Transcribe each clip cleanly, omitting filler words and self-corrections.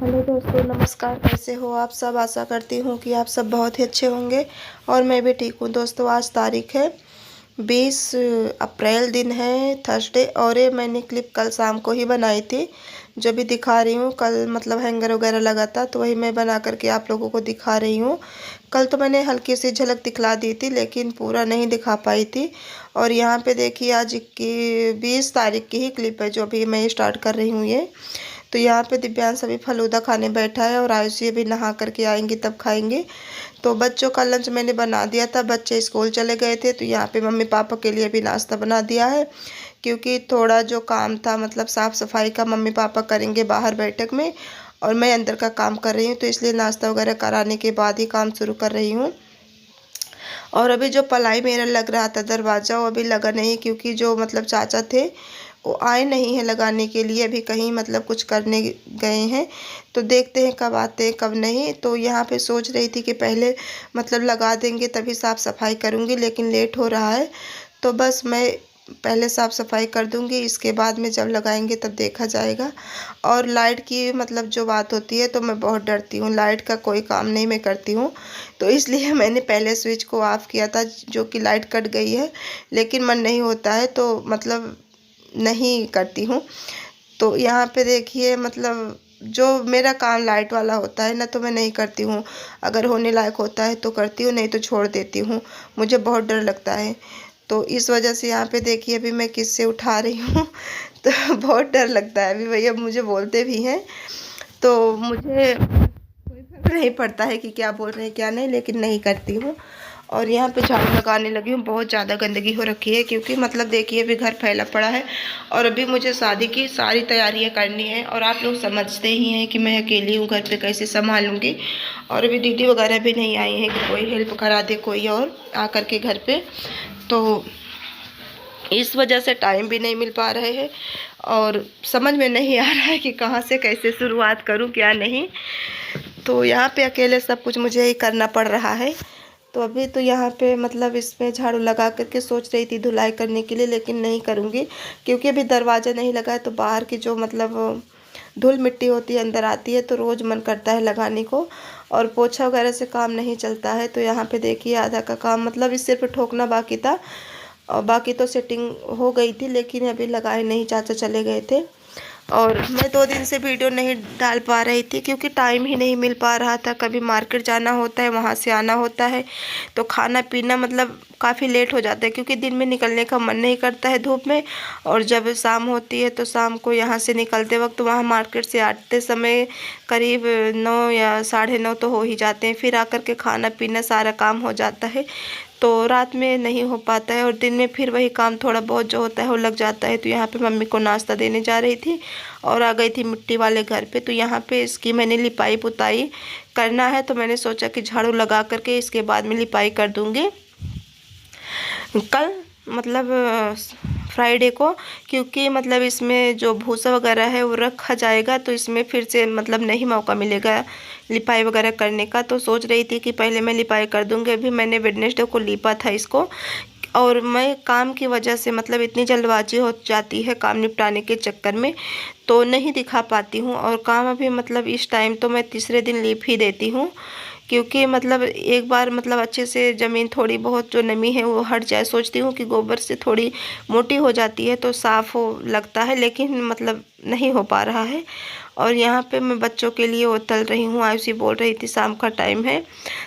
Hello दोस्तों, नमस्कार। कैसे हो आप सब? आशा करती हूँ कि आप सब बहुत ही अच्छे होंगे और मैं भी ठीक हूँ। दोस्तों, आज तारीख है 20 अप्रैल, दिन है थर्सडे। और ये मैंने क्लिप कल शाम को ही बनाई थी, जो भी दिखा रही हूँ। कल मतलब हैंगर वगैरह लगा था तो वही मैं बना करके आप लोगों को दिखा रही हूँ। कल तो मैंने हल्की सी झलक दिखला दी थी लेकिन पूरा नहीं दिखा पाई थी। और यहाँ पे देखिए, आज की 20 तारीख की ही क्लिप है जो अभी मैं स्टार्ट कर रही हूँ ये। तो यहाँ पे दिव्यांश अभी फलूदा खाने बैठा है और आयुषी अभी नहा करके आएंगी तब खाएंगे। तो बच्चों का लंच मैंने बना दिया था, बच्चे स्कूल चले गए थे तो यहाँ पे मम्मी पापा के लिए भी नाश्ता बना दिया है। क्योंकि थोड़ा जो काम था मतलब साफ़ सफाई का मम्मी पापा करेंगे बाहर बैठक में, और मैं अंदर का काम कर रही हूँ, तो इसलिए नाश्ता वगैरह कराने के बाद ही काम शुरू कर रही हूँ। और अभी जो पलाई मेरा लग रहा था दरवाज़ा, वो अभी लगा नहीं क्योंकि जो मतलब चाचा थे वो आए नहीं हैं लगाने के लिए, अभी कहीं मतलब कुछ करने गए हैं। तो देखते हैं कब आते हैं कब नहीं। तो यहाँ पे सोच रही थी कि पहले मतलब लगा देंगे तभी साफ़ सफाई करूँगी, लेकिन लेट हो रहा है तो बस मैं पहले साफ़ सफाई कर दूँगी, इसके बाद में जब लगाएंगे तब देखा जाएगा। और लाइट की मतलब जो बात होती है तो मैं बहुत डरती हूँ, लाइट का कोई काम नहीं मैं करती हूँ। तो इसलिए मैंने पहले स्विच को ऑफ़ किया था, जो कि लाइट कट गई है लेकिन मन नहीं होता है तो मतलब नहीं करती हूँ। तो यहाँ पे देखिए मतलब जो मेरा काम लाइट वाला होता है ना तो मैं नहीं करती हूँ। अगर होने लायक होता है तो करती हूँ, नहीं तो छोड़ देती हूँ। मुझे बहुत डर लगता है तो इस वजह से यहाँ पे देखिए अभी मैं किससे उठा रही हूँ तो बहुत डर लगता है। अभी भैया मुझे बोलते भी हैं तो मुझे कोई फर्क नहीं पड़ता है कि क्या बोल रहे हैं क्या नहीं, लेकिन नहीं करती हूँ। और यहाँ पे झाड़ू लगाने लगी हूँ, बहुत ज़्यादा गंदगी हो रखी है क्योंकि मतलब देखिए अभी घर फैला पड़ा है और अभी मुझे शादी की सारी तैयारियाँ करनी है। और आप लोग समझते ही हैं कि मैं अकेली हूँ, घर पे कैसे संभालूंगी। और अभी दीदी वगैरह भी नहीं आई हैं कि कोई हेल्प करा दे कोई और आ करके घर पे, तो इस वजह से टाइम भी नहीं मिल पा रहे हैं और समझ में नहीं आ रहा है कि कहाँ से कैसे शुरुआत करूँ क्या नहीं। तो यहाँ पे अकेले सब कुछ मुझे ही करना पड़ रहा है। तो अभी तो यहाँ पे मतलब इसमें झाड़ू लगा करके सोच रही थी धुलाई करने के लिए, लेकिन नहीं करूँगी क्योंकि अभी दरवाज़ा नहीं लगा है तो बाहर की जो मतलब धूल मिट्टी होती है अंदर आती है तो रोज़ मन करता है लगाने को। और पोछा वगैरह से काम नहीं चलता है। तो यहाँ पे देखिए आधा का काम मतलब इस सिर्फ ठोकना बाकी था और बाकी तो सेटिंग हो गई थी, लेकिन अभी लगाए नहीं, चाचा चले गए थे। और मैं 2 दिन से वीडियो नहीं डाल पा रही थी क्योंकि टाइम ही नहीं मिल पा रहा था। कभी मार्केट जाना होता है, वहाँ से आना होता है, तो खाना पीना मतलब काफ़ी लेट हो जाता है क्योंकि दिन में निकलने का मन नहीं करता है धूप में। और जब शाम होती है तो शाम को यहाँ से निकलते वक्त वहाँ मार्केट से आते समय करीब 9 या 9:30 तो हो ही जाते हैं। फिर आकर के खाना पीना सारा काम हो जाता है तो रात में नहीं हो पाता है और दिन में फिर वही काम थोड़ा बहुत जो होता है वो लग जाता है। तो यहाँ पे मम्मी को नाश्ता देने जा रही थी और आ गई थी मिट्टी वाले घर पे। तो यहाँ पे इसकी मैंने लिपाई पुताई करना है तो मैंने सोचा कि झाड़ू लगा करके इसके बाद में लिपाई कर दूँगी कल मतलब फ्राइडे को, क्योंकि मतलब इसमें जो भूसा वगैरह है वो रखा जाएगा तो इसमें फिर से मतलब नहीं मौका मिलेगा लिपाई वगैरह करने का। तो सोच रही थी कि पहले मैं लिपाई कर दूँगी। अभी मैंने वेडनेसडे को लिपा था इसको और मैं काम की वजह से मतलब इतनी जल्दबाजी हो जाती है काम निपटाने के चक्कर में तो नहीं दिखा पाती हूँ। और काम अभी मतलब इस टाइम तो मैं तीसरे दिन लीप ही देती हूँ क्योंकि मतलब एक बार मतलब अच्छे से ज़मीन थोड़ी बहुत जो नमी है वो हट जाए। सोचती हूँ कि गोबर से थोड़ी मोटी हो जाती है तो साफ़ हो लगता है, लेकिन मतलब नहीं हो पा रहा है। और यहाँ पे मैं बच्चों के लिए वो तल रही हूँ। आयुषी बोल रही थी शाम का टाइम है,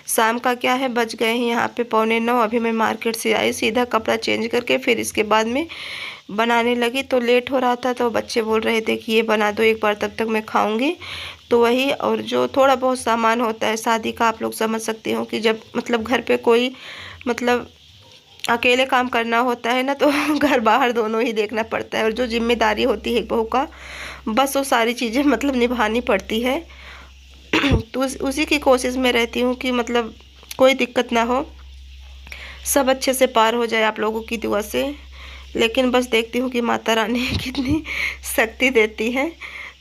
शाम का क्या है बज गए हैं यहाँ पे 8:45। अभी मैं मार्केट से आई, सीधा कपड़ा चेंज करके फिर इसके बाद में बनाने लगी तो लेट हो रहा था। तो बच्चे बोल रहे थे कि ये बना दो एक बार, तब तक मैं खाऊंगी। तो वही, और जो थोड़ा बहुत सामान होता है शादी का, आप लोग समझ सकते हो कि जब मतलब घर पे कोई मतलब अकेले काम करना होता है ना तो घर बाहर दोनों ही देखना पड़ता है। और जो जिम्मेदारी होती है एक बहू का, बस वो सारी चीज़ें मतलब निभानी पड़ती है। तो उसी की कोशिश में रहती हूँ कि मतलब कोई दिक्कत ना हो, सब अच्छे से पार हो जाए आप लोगों की दुआ से। लेकिन बस देखती हूँ कि माता रानी कितनी शक्ति देती है।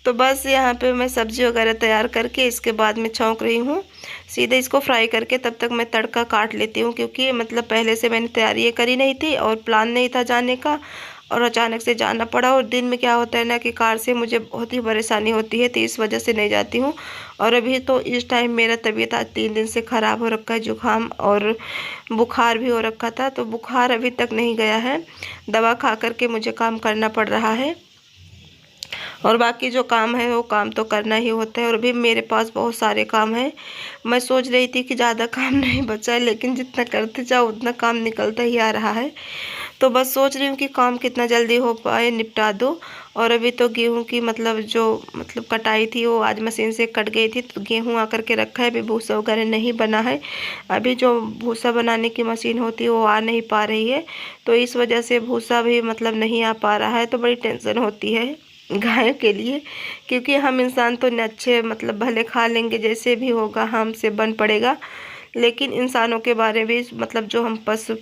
तो बस यहाँ पे मैं सब्ज़ी वगैरह तैयार करके इसके बाद में छौंक रही हूँ, सीधे इसको फ्राई करके तब तक मैं तड़का काट लेती हूँ क्योंकि मतलब पहले से मैंने तैयारी करी नहीं थी और प्लान नहीं था जाने का। और अचानक से जाना पड़ा। और दिन में क्या होता है ना कि कार से मुझे बहुत ही परेशानी होती है, तो इस वजह से नहीं जाती हूँ। और अभी तो इस टाइम मेरा तबीयत आज 3 दिन से ख़राब हो रखा है, जुकाम और बुखार भी हो रखा था। तो बुखार अभी तक नहीं गया है, दवा खा कर के मुझे काम करना पड़ रहा है। और बाकी जो काम है वो काम तो करना ही होता है। और अभी मेरे पास बहुत सारे काम हैं। मैं सोच रही थी कि ज़्यादा काम नहीं बचा है, लेकिन जितना करते जाओ उतना काम निकलता ही आ रहा है। तो बस सोच रही हूँ कि काम कितना जल्दी हो पाए निपटा दो। और अभी तो गेहूं की जो कटाई थी वो आज मशीन से कट गई थी, तो गेहूं आकर के रखा है। अभी भूसा वगैरह नहीं बना है। अभी जो भूसा बनाने की मशीन होती है वो आ नहीं पा रही है, तो इस वजह से भूसा भी नहीं आ पा रहा है। तो बड़ी टेंशन होती है गायों के लिए, क्योंकि हम इंसान तो अच्छे भले खा लेंगे, जैसे भी होगा हमसे बन पड़ेगा, लेकिन इंसानों के बारे में जो हम पशु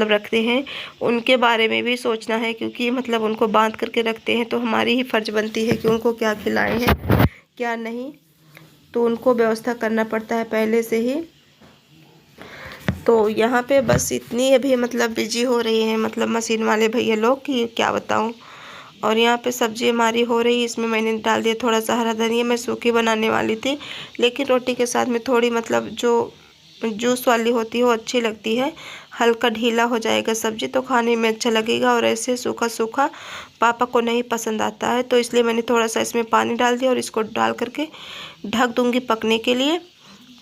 रखते हैं उनके बारे में भी सोचना है, क्योंकि उनको बांध करके रखते हैं तो हमारी ही फर्ज बनती है कि उनको क्या खिलाएं हैं क्या नहीं। तो उनको व्यवस्था करना पड़ता है पहले से ही। तो यहाँ पे बस इतनी अभी बिजी हो रही है मशीन वाले भैया लोग कि क्या बताऊँ। और यहाँ पे सब्जी हमारी हो रही है, इसमें मैंने डाल दिया थोड़ा सा हरा धनिया। मैं सूखी बनाने वाली थी, लेकिन रोटी के साथ में थोड़ी जो जूस वाली होती है वो अच्छी लगती है। हल्का ढीला हो जाएगा सब्जी तो खाने में अच्छा लगेगा, और ऐसे सूखा सूखा पापा को नहीं पसंद आता है। तो इसलिए मैंने थोड़ा सा इसमें पानी डाल दिया और इसको डाल करके ढक दूँगी पकने के लिए।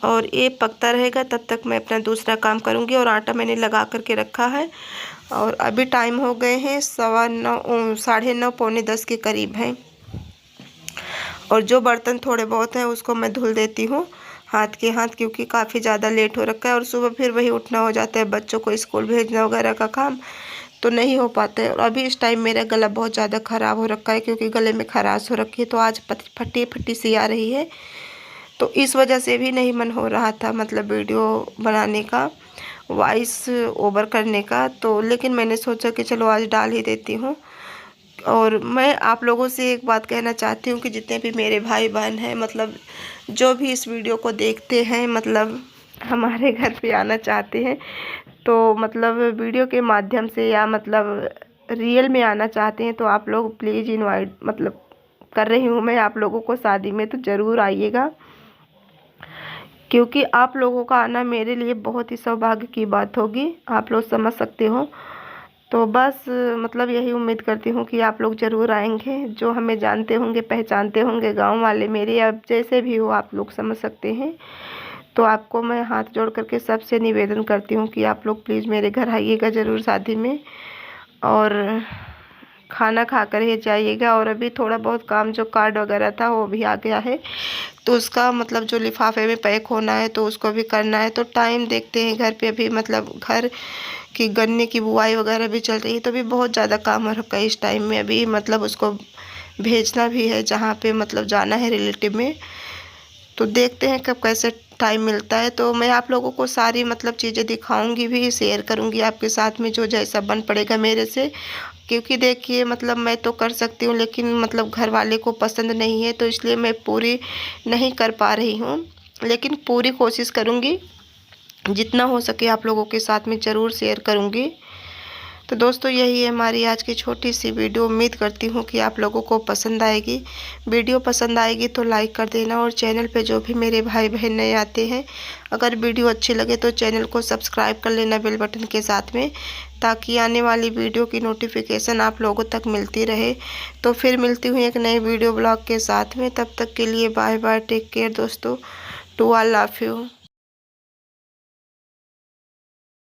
और ये पकता रहेगा, तब तक मैं अपना दूसरा काम करूँगी। और आटा मैंने लगा करके रखा है। और अभी टाइम हो गए हैं 9:15 9:30 पौने 10 के करीब हैं। और जो बर्तन थोड़े बहुत हैं उसको मैं धुल देती हूँ हाथ के हाथ, क्योंकि काफ़ी ज़्यादा लेट हो रखा है। और सुबह फिर वही उठना हो जाता है, बच्चों को स्कूल भेजना वगैरह का काम तो नहीं हो पाता है। और अभी इस टाइम मेरा गला बहुत ज़्यादा ख़राब हो रखा है, क्योंकि गले में खराश हो रखी है, तो आज फटी फटी सी आ रही है। तो इस वजह से भी नहीं मन हो रहा था वीडियो बनाने का, वॉइस ओवर करने का। तो लेकिन मैंने सोचा कि चलो आज डाल ही देती हूँ। और मैं आप लोगों से एक बात कहना चाहती हूँ कि जितने भी मेरे भाई बहन हैं जो भी इस वीडियो को देखते हैं हमारे घर पे आना चाहते हैं, तो वीडियो के माध्यम से या रियल में आना चाहते हैं, तो आप लोग प्लीज़ इनवाइट कर रही हूँ मैं आप लोगों को शादी में, तो ज़रूर आइएगा, क्योंकि आप लोगों का आना मेरे लिए बहुत ही सौभाग्य की बात होगी। आप लोग समझ सकते हो। तो बस यही उम्मीद करती हूँ कि आप लोग ज़रूर आएंगे, जो हमें जानते होंगे पहचानते होंगे, गांव वाले मेरे, अब जैसे भी हो आप लोग समझ सकते हैं। तो आपको मैं हाथ जोड़ करके सबसे निवेदन करती हूँ कि आप लोग प्लीज़ मेरे घर आइएगा ज़रूर शादी में, और खाना खा कर ही जाइएगा। और अभी थोड़ा बहुत काम जो कार्ड वगैरह था वो भी आ गया है, तो उसका जो लिफाफे में पैक होना है तो उसको भी करना है। तो टाइम देखते हैं, घर पे अभी घर की गन्ने की बुआई वगैरह भी चल रही है, तो भी बहुत ज़्यादा काम हो रखा है इस टाइम में। अभी उसको भेजना भी है जहाँ पे जाना है रिलेटिव में। तो देखते हैं कब कैसे टाइम मिलता है। तो मैं आप लोगों को सारी चीज़ें दिखाऊंगी भी, शेयर करूंगी आपके साथ में, जो जैसा बन पड़ेगा मेरे से। क्योंकि देखिए मैं तो कर सकती हूँ, लेकिन घर वाले को पसंद नहीं है, तो इसलिए मैं पूरी नहीं कर पा रही हूँ, लेकिन पूरी कोशिश करूँगी, जितना हो सके आप लोगों के साथ में ज़रूर शेयर करूँगी। तो दोस्तों यही है हमारी आज की छोटी सी वीडियो। उम्मीद करती हूँ कि आप लोगों को पसंद आएगी। वीडियो पसंद आएगी तो लाइक कर देना, और चैनल पे जो भी मेरे भाई बहन नए आते हैं, अगर वीडियो अच्छी लगे तो चैनल को सब्सक्राइब कर लेना बेल बटन के साथ में, ताकि आने वाली वीडियो की नोटिफिकेशन आप लोगों तक मिलती रहे। तो फिर मिलती हूँ एक नए वीडियो ब्लॉग के साथ में, तब तक के लिए बाय बाय, टेक केयर दोस्तों, टू ऑल लव यू।